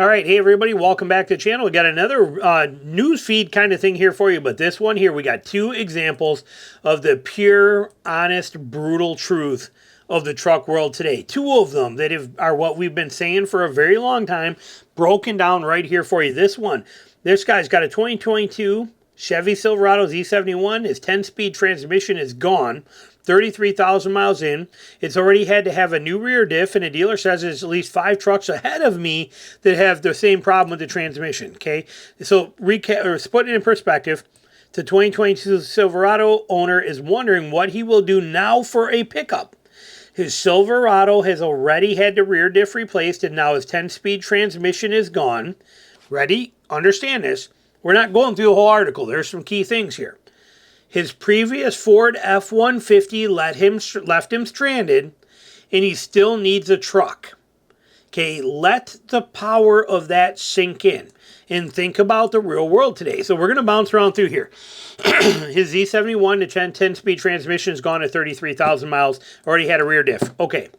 All right, hey everybody, welcome back to the channel. We got another news feed kind of thing here for you, but this one here, we got two examples of the pure, honest, brutal truth of the truck world today. Two of them that are what we've been saying for a very long time, broken down right here for you. This guy's got a 2022 Chevy Silverado Z71. His 10-speed transmission is gone. 33,000 miles in. It's already had to have a new rear diff, and a dealer says there's at least 5 trucks ahead of me that have the same problem with the transmission. Okay, so putting it in perspective, the 2022 Silverado owner is wondering what he will do now for a pickup. His Silverado has already had the rear diff replaced, and now his 10-speed transmission is gone. Ready? Understand this. We're not going through the whole article. There's some key things here. His previous Ford F-150 left him stranded, and he still needs a truck. Okay, let the power of that sink in and think about the real world today. So we're going to bounce around through here. His Z71 to 10-speed transmission is gone at 33,000 miles. Already had a rear diff. Okay.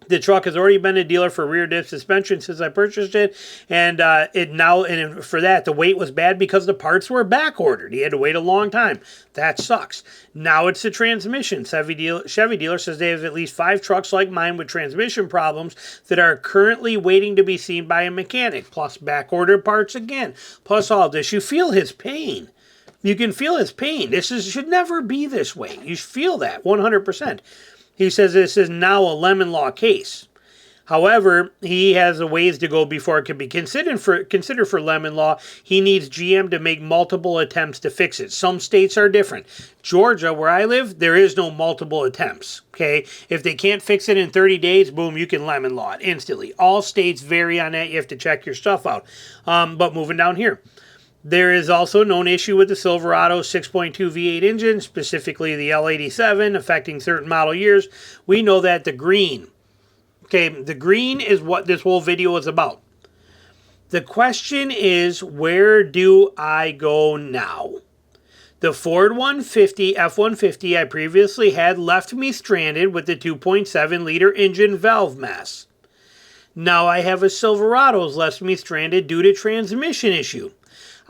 The truck has already been a dealer for rear diff suspension since I purchased it, and for that, the wait was bad because the parts were back ordered. He had to wait a long time. That sucks. Now it's the transmission. Chevy dealer says they have at least 5 trucks like mine with transmission problems that are currently waiting to be seen by a mechanic, plus back ordered parts again, plus all this. You feel his pain. You can feel his pain. Should never be this way. You feel that 100%. He says this is now a lemon law case. However, he has a ways to go before it can be considered for lemon law. He needs GM to make multiple attempts to fix it. Some states are different. Georgia, where I live, there is no multiple attempts. Okay, if they can't fix it in 30 days, boom, you can lemon law it instantly. All states vary on that. You have to check your stuff out. But moving down here. There is also a known issue with the Silverado 6.2 V8 engine, specifically the L87, affecting certain model years. We know that the green, okay, the green is what this whole video is about. The question is, where do I go now? The Ford F-150 I previously had left me stranded with the 2.7-liter engine valve mess. Now I have a Silverado's left me stranded due to transmission issue.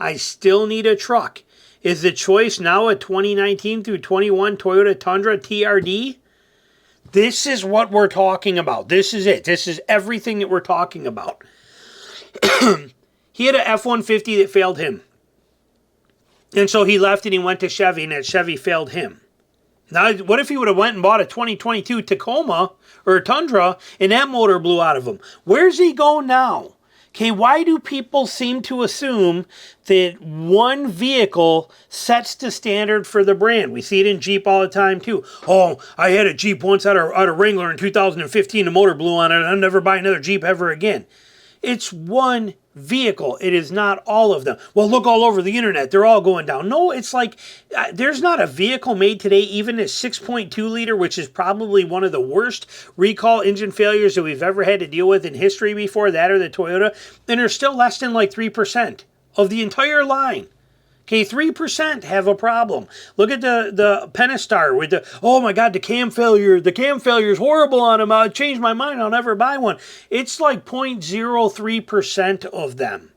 I still need a truck. Is the choice now a 2019 through 21 Toyota Tundra TRD? This is what we're talking about. This is it. This is everything that we're talking about. He had an F-150 that failed him. And so he left and he went to Chevy, and that Chevy failed him. Now, what if he would have went and bought a 2022 Tacoma or a Tundra and that motor blew out of him? Where's he go now? Okay, why do people seem to assume that one vehicle sets the standard for the brand? We see it in Jeep all the time too. Oh, I had a Jeep once out of Wrangler in 2015. The motor blew on it. I'll never buy another Jeep ever again. It's one vehicle. It is not all of them. Well, look all over the internet. They're all going down. No, it's like there's not a vehicle made today, even a 6.2 liter, which is probably one of the worst recall engine failures that we've ever had to deal with in history before that, or the Toyota, and they're still less than like 3% of the entire line. Okay, 3% have a problem. Look at the Pentastar with oh my God, the cam failure is horrible on them. I changed my mind. I'll never buy one. It's like 0.03% of them.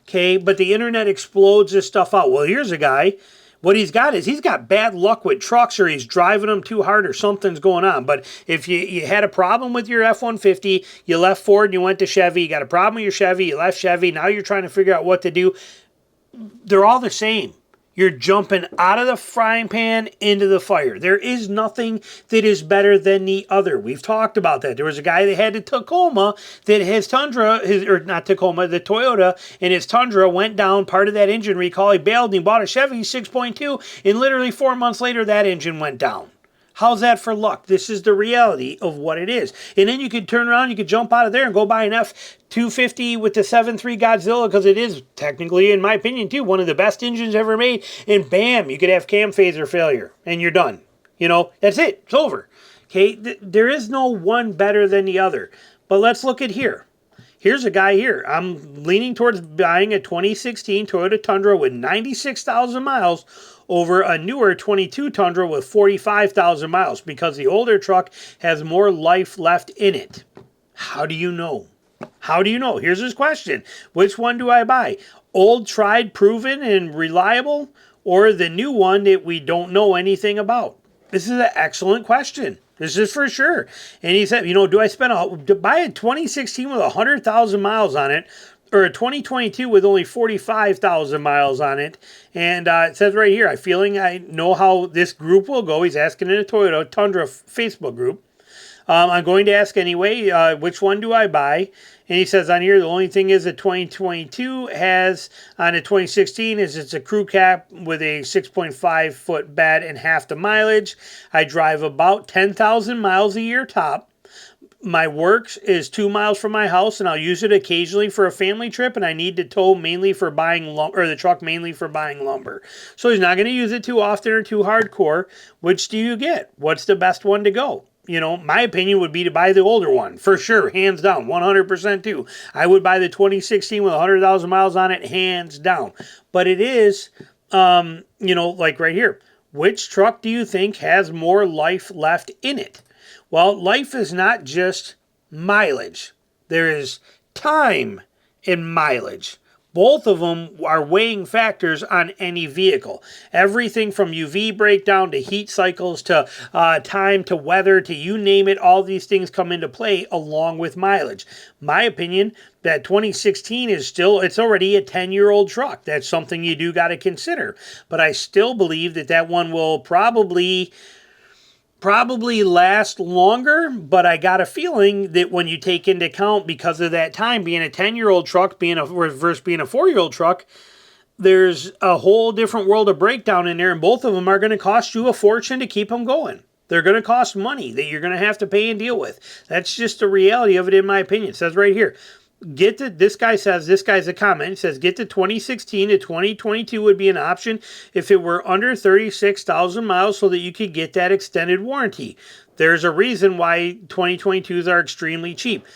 Okay, but the internet explodes this stuff out. Well, here's a guy. What he's got is he's got bad luck with trucks, or he's driving them too hard, or something's going on. But if you had a problem with your F-150, you left Ford and you went to Chevy, you got a problem with your Chevy, you left Chevy, now you're trying to figure out what to do. They're all the same. You're jumping out of the frying pan into the fire. There is nothing that is better than the other. We've talked about that. There was a guy that had a Tacoma that his Tundra, the Toyota, and his Tundra went down, part of that engine recall. He bailed and he bought a Chevy 6.2, and literally 4 months later, that engine went down. How's that for luck? This is the reality of what it is. And then you could turn around, you could jump out of there and go buy an F-250 with the 7.3 Godzilla, because it is technically, in my opinion, too, one of the best engines ever made. And bam, you could have cam phaser failure, and you're done. You know, that's it. It's over. Okay, there is no one better than the other. But let's look at here. Here's a guy here. I'm leaning towards buying a 2016 Toyota Tundra with 96,000 miles over a newer 22 Tundra with 45,000 miles, because the older truck has more life left in it. How do you know? How do you know? Here's his question. Which one do I buy? Old, tried, proven, and reliable, or the new one that we don't know anything about? This is an excellent question. This is for sure. And he said, do I to buy a 2016 with 100,000 miles on it, or a 2022 with only 45,000 miles on it? And it says right here, I know how this group will go. He's asking in a Toyota Tundra Facebook group. I'm going to ask anyway, which one do I buy? And he says on here, the only thing is that 2022 has on a 2016 is it's a crew cab with a 6.5 foot bed and half the mileage. I drive about 10,000 miles a year top. My work is 2 miles from my house, and I'll use it occasionally for a family trip, and I need to tow mainly for buying lumber, or the truck mainly for buying lumber. So he's not going to use it too often or too hardcore. Which do you get? What's the best one to go? My opinion would be to buy the older one, for sure, hands down, 100% too. I would buy the 2016 with 100,000 miles on it, hands down. But it is, like right here. Which truck do you think has more life left in it? Well, life is not just mileage. There is time in mileage. Both of them are weighing factors on any vehicle. Everything from UV breakdown to heat cycles to time to weather to you name it, all these things come into play along with mileage. My opinion, that 2016 it's already a 10-year-old truck. That's something you do got to consider. But I still believe that one will probably last longer, but I got a feeling that when you take into account, because of that time being a 10-year-old truck versus being a 4-year-old truck, there's a whole different world of breakdown in there, and both of them are going to cost you a fortune to keep them going. They're going to cost money that you're going to have to pay and deal with. That's just the reality of it, in my opinion. It says right here, this guy's a comment. It says, get the 2016 to 2022 would be an option if it were under 36,000 miles so that you could get that extended warranty. There's a reason why 2022s are extremely cheap.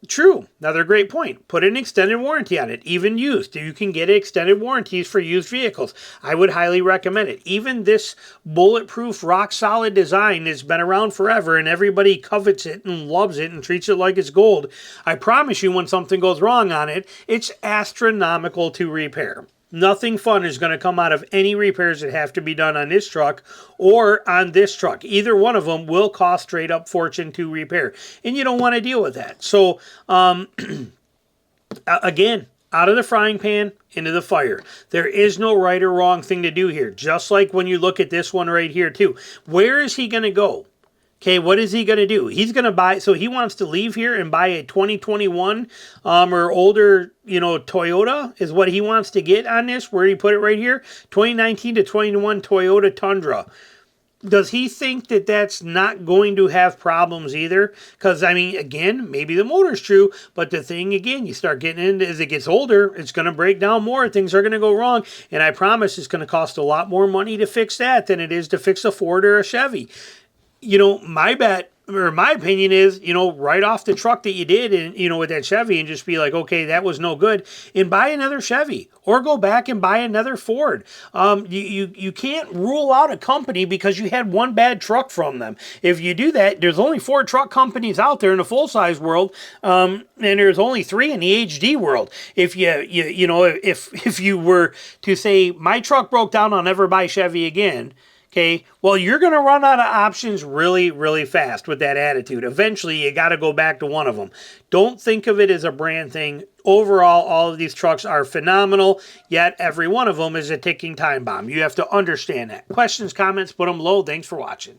True. Another great point. Put an extended warranty on it, even used. You can get extended warranties for used vehicles. I would highly recommend it. Even this bulletproof, rock-solid design has been around forever, and everybody covets it and loves it and treats it like it's gold. I promise you, when something goes wrong on it, it's astronomical to repair. Nothing fun is going to come out of any repairs that have to be done on this truck or on this truck. Either one of them will cost straight up fortune to repair, and you don't want to deal with that. So, again, out of the frying pan, into the fire. There is no right or wrong thing to do here. Just like when you look at this one right here too. Where is he going to go? Okay, what is he going to do? He's going to buy, so he wants to leave here and buy a 2021 or older, Toyota is what he wants to get on this. Where he put it right here, 2019 to 21 Toyota Tundra. Does he think that that's not going to have problems either? Because, again, maybe the motor's true, but the thing, again, you start getting into, as it gets older, it's going to break down more. Things are going to go wrong. And I promise it's going to cost a lot more money to fix that than it is to fix a Ford or a Chevy. My bet, or my opinion is, write off the truck that you did and, with that Chevy and just be like, okay, that was no good, and buy another Chevy or go back and buy another Ford. You can't rule out a company because you had one bad truck from them. If you do that, there's only 4 truck companies out there in the full-size world, and there's only 3 in the HD world. If if you were to say, my truck broke down, I'll never buy Chevy again, okay, well, you're going to run out of options really, really fast with that attitude. Eventually, you got to go back to one of them. Don't think of it as a brand thing. Overall, all of these trucks are phenomenal, yet every one of them is a ticking time bomb. You have to understand that. Questions, comments, put them below. Thanks for watching.